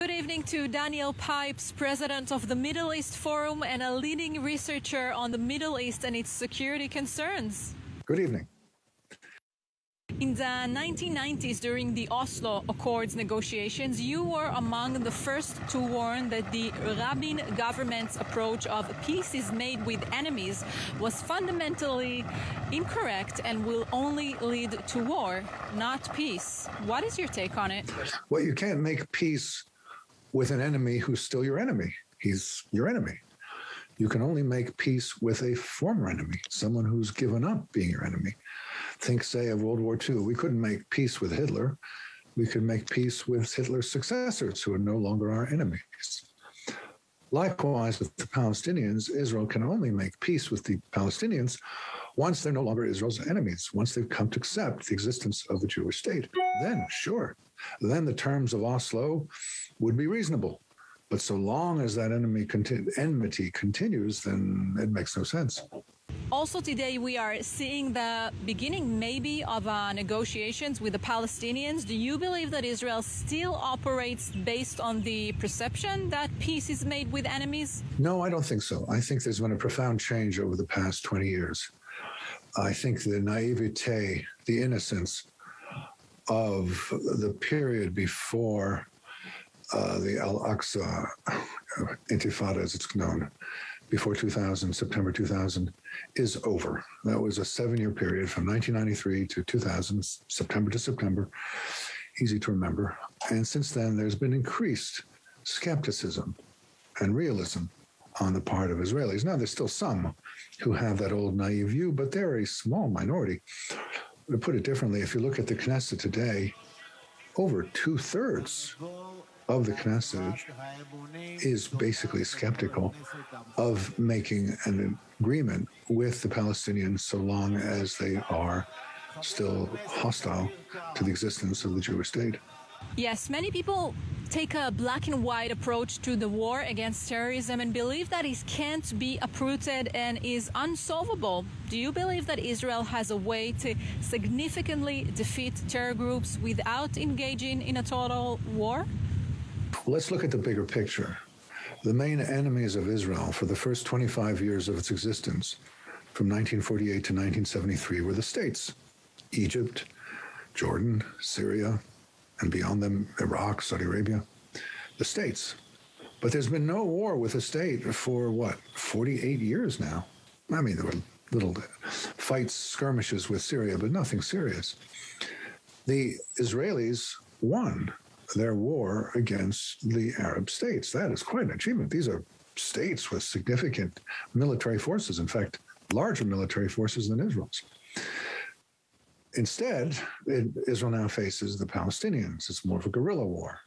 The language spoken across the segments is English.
Good evening to Daniel Pipes, president of the Middle East Forum and a leading researcher on the Middle East and its security concerns. Good evening. In the 1990s, during the Oslo Accords negotiations, you were among the first to warn that the Rabin government's approach of peace is made with enemies was fundamentally incorrect and will only lead to war, not peace. What is your take on it? Well, you can't make peace with an enemy who's still your enemy. He's your enemy. You can only make peace with a former enemy, someone who's given up being your enemy. Think, say, of World War II. We couldn't make peace with Hitler. We could make peace with Hitler's successors, who are no longer our enemies. Likewise, with the Palestinians, Israel can only make peace with the Palestinians once they're no longer Israel's enemies, once they've come to accept the existence of the Jewish state. Then, sure, then the terms of Oslo would be reasonable. But so long as that enmity continues, then it makes no sense. Also today, we are seeing the beginning maybe of negotiations with the Palestinians. Do you believe that Israel still operates based on the perception that peace is made with enemies? No, I don't think so. I think there's been a profound change over the past 20 years. I think the naivete, the innocence of the period before the Al-Aqsa Intifada, as it's known, before 2000, September 2000, is over. That was a 7-year period from 1993 to 2000, September to September, easy to remember. And since then, there's been increased skepticism and realism on the part of Israelis. Now, there's still some who have that old naive view, but they're a small minority. To put it differently, if you look at the Knesset today, over 2/3 of the Knesset is basically skeptical of making an agreement with the Palestinians so long as they are still hostile to the existence of the Jewish state. Yes, many people take a black and white approach to the war against terrorism and believe that it can't be uprooted and is unsolvable. Do you believe that Israel has a way to significantly defeat terror groups without engaging in a total war? Let's look at the bigger picture. The main enemies of Israel for the first 25 years of its existence, from 1948 to 1973, were the states: Egypt, Jordan, Syria, and beyond them, Iraq, Saudi Arabia, the states. But there's been no war with a state for, 48 years now? I mean, there were little fights, skirmishes with Syria, but nothing serious. The Israelis won their war against the Arab states. That is quite an achievement. These are states with significant military forces, in fact, larger military forces than Israel's. Instead, Israel now faces the Palestinians. It's more of a guerrilla war.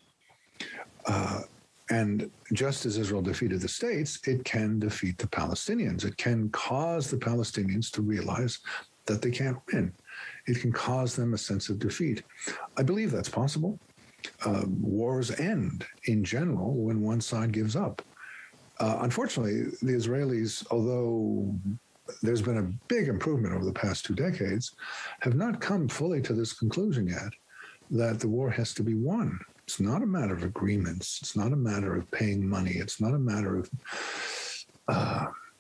And just as Israel defeated the states, it can defeat the Palestinians. It can cause the Palestinians to realize that they can't win. It can cause them a sense of defeat. I believe that's possible. Wars end in general when one side gives up. Unfortunately, the Israelis, although there's been a big improvement over the past 2 decades, have not come fully to this conclusion yet that the war has to be won. It's not a matter of agreements. It's not a matter of paying money. It's not a matter of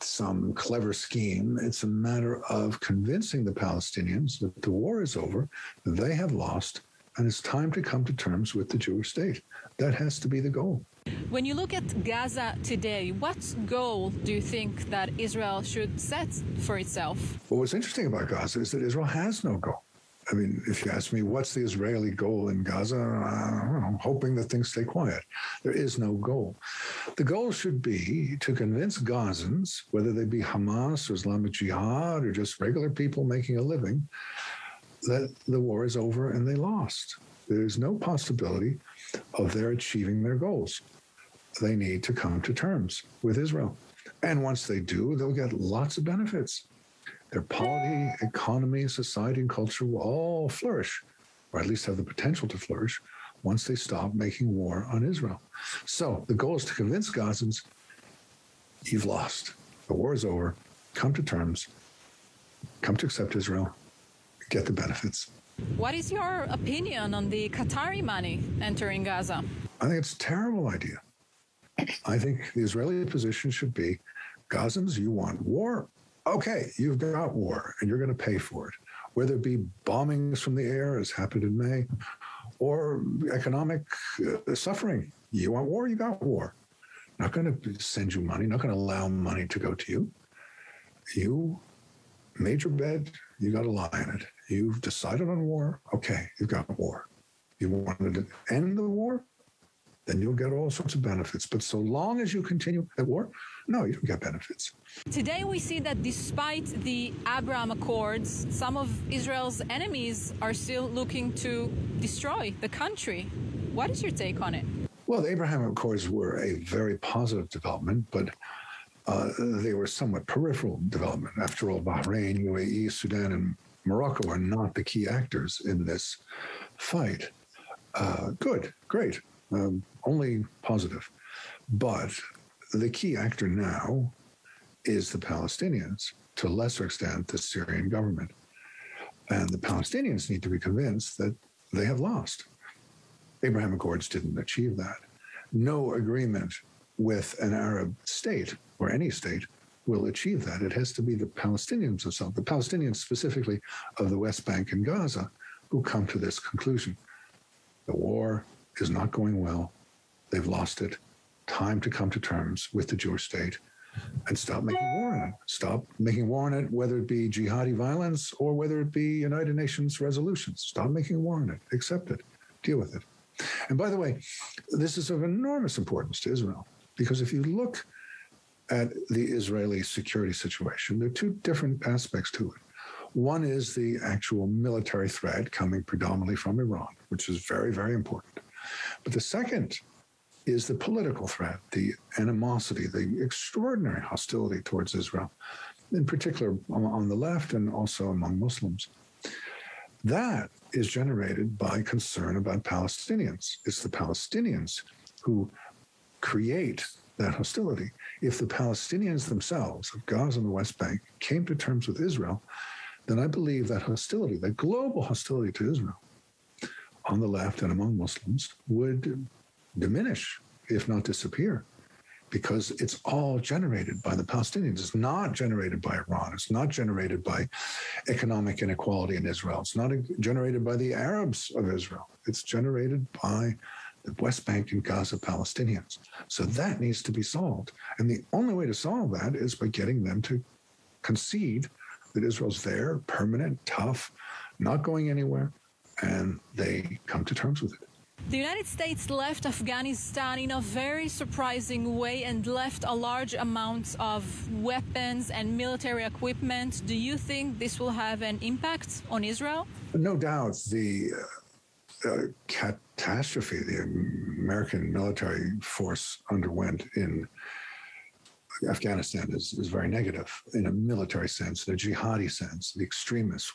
some clever scheme. It's a matter of convincing the Palestinians that the war is over, they have lost, and it's time to come to terms with the Jewish state. That has to be the goal. When you look at Gaza today, what goal do you think that Israel should set for itself? Well, what's interesting about Gaza is that Israel has no goal. I mean, if you ask me, what's the Israeli goal in Gaza? I'm hoping that things stay quiet. There is no goal. The goal should be to convince Gazans, whether they be Hamas or Islamic Jihad or just regular people making a living, that the war is over and they lost. There is no possibility of their achieving their goals. They need to come to terms with Israel. And once they do, they'll get lots of benefits. Their polity, economy, society, and culture will all flourish, or at least have the potential to flourish, once they stop making war on Israel. So the goal is to convince Gazans, you've lost. The war is over. Come to terms. Come to accept Israel. Get the benefits. What is your opinion on the Qatari money entering Gaza? I think it's a terrible idea. I think the Israeli position should be, Gazans, you want war? Okay, you've got war, and you're going to pay for it. Whether it be bombings from the air, as happened in May, or economic suffering. You want war? You got war. Not going to send you money, not going to allow money to go to you. You made your bed, you got to lie in it. You've decided on war, okay, you've got war. You wanted to end the war, then you'll get all sorts of benefits. But so long as you continue at war, no, you don't get benefits. Today we see that despite the Abraham Accords, some of Israel's enemies are still looking to destroy the country. What is your take on it? Well, the Abraham Accords were a very positive development, but they were somewhat peripheral development. After all, Bahrain, UAE, Sudan, and Morocco are not the key actors in this fight. Good, great, only positive. But the key actor now is the Palestinians, to a lesser extent, the Syrian government. And the Palestinians need to be convinced that they have lost. Abraham Accords didn't achieve that. No agreement with an Arab state or any state will achieve that. It has to be the Palestinians themselves, the Palestinians specifically of the West Bank and Gaza, who come to this conclusion. The war is not going well. They've lost it. Time to come to terms with the Jewish state and stop making war on it. Stop making war on it, whether it be jihadi violence or whether it be United Nations resolutions. Stop making war on it. Accept it. Deal with it. And by the way, this is of enormous importance to Israel, because if you look at the Israeli security situation, there are two different aspects to it. One is the actual military threat coming predominantly from Iran, which is very, very important. But the second is the political threat, the animosity, the extraordinary hostility towards Israel, in particular on the left and also among Muslims. That is generated by concern about Palestinians. It's the Palestinians who create that hostility. If the Palestinians themselves of Gaza and the West Bank came to terms with Israel, then I believe that hostility, that global hostility to Israel on the left and among Muslims would diminish, if not disappear, because it's all generated by the Palestinians. It's not generated by Iran. It's not generated by economic inequality in Israel. It's not generated by the Arabs of Israel. It's generated by the West Bank and Gaza Palestinians. So that needs to be solved. And the only way to solve that is by getting them to concede that Israel's there, permanent, tough, not going anywhere, and they come to terms with it. The United States left Afghanistan in a very surprising way and left a large amount of weapons and military equipment. Do you think this will have an impact on Israel? No doubt the catastrophe the American military force underwent in Afghanistan is very negative in a military sense, in a jihadi sense. The extremists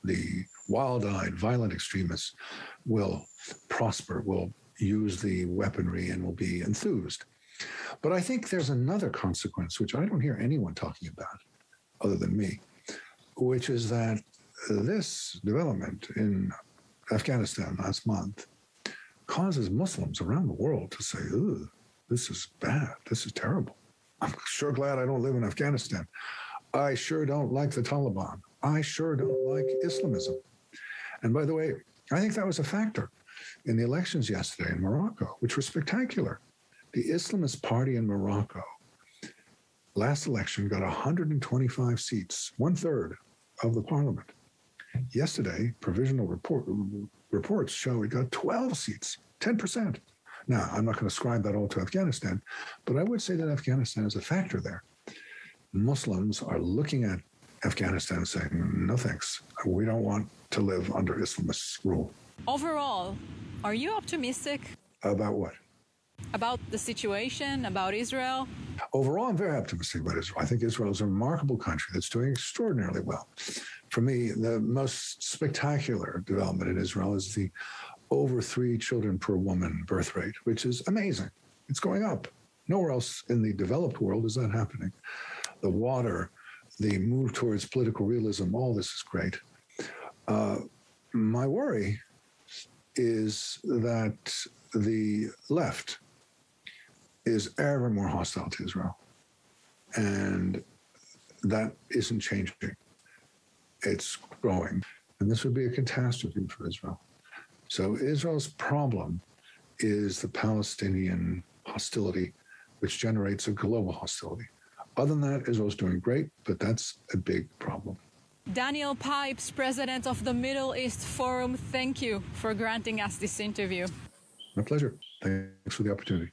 the wild-eyed, violent extremists will prosper, will use the weaponry and will be enthused. But I think there's another consequence, which I don't hear anyone talking about other than me, which is that this development in Afghanistan last month causes Muslims around the world to say, "Ooh, this is bad. This is terrible. I'm sure glad I don't live in Afghanistan. I sure don't like the Taliban. I sure don't like Islamism." And by the way, I think that was a factor in the elections yesterday in Morocco, which were spectacular. The Islamist party in Morocco, last election, got 125 seats, 1/3 of the parliament. Yesterday, provisional reports show it got 12 seats, 10%. Now, I'm not going to ascribe that all to Afghanistan, but I would say that Afghanistan is a factor there. Muslims are looking at Afghanistan and saying, no thanks, we don't want to live under Islamist rule. Overall, are you optimistic? About what? About the situation, about Israel? Overall, I'm very optimistic about Israel. I think Israel is a remarkable country that's doing extraordinarily well. For me, the most spectacular development in Israel is the over 3 children per woman birth rate, which is amazing. It's going up. Nowhere else in the developed world is that happening. The water, the move towards political realism, all this is great. My worry is that the left is ever more hostile to Israel. And that isn't changing. It's growing. And this would be a catastrophe for Israel. So Israel's problem is the Palestinian hostility, which generates a global hostility. Other than that, Israel's doing great, but that's a big problem. Daniel Pipes, president of the Middle East Forum, thank you for granting us this interview. My pleasure. Thanks for the opportunity.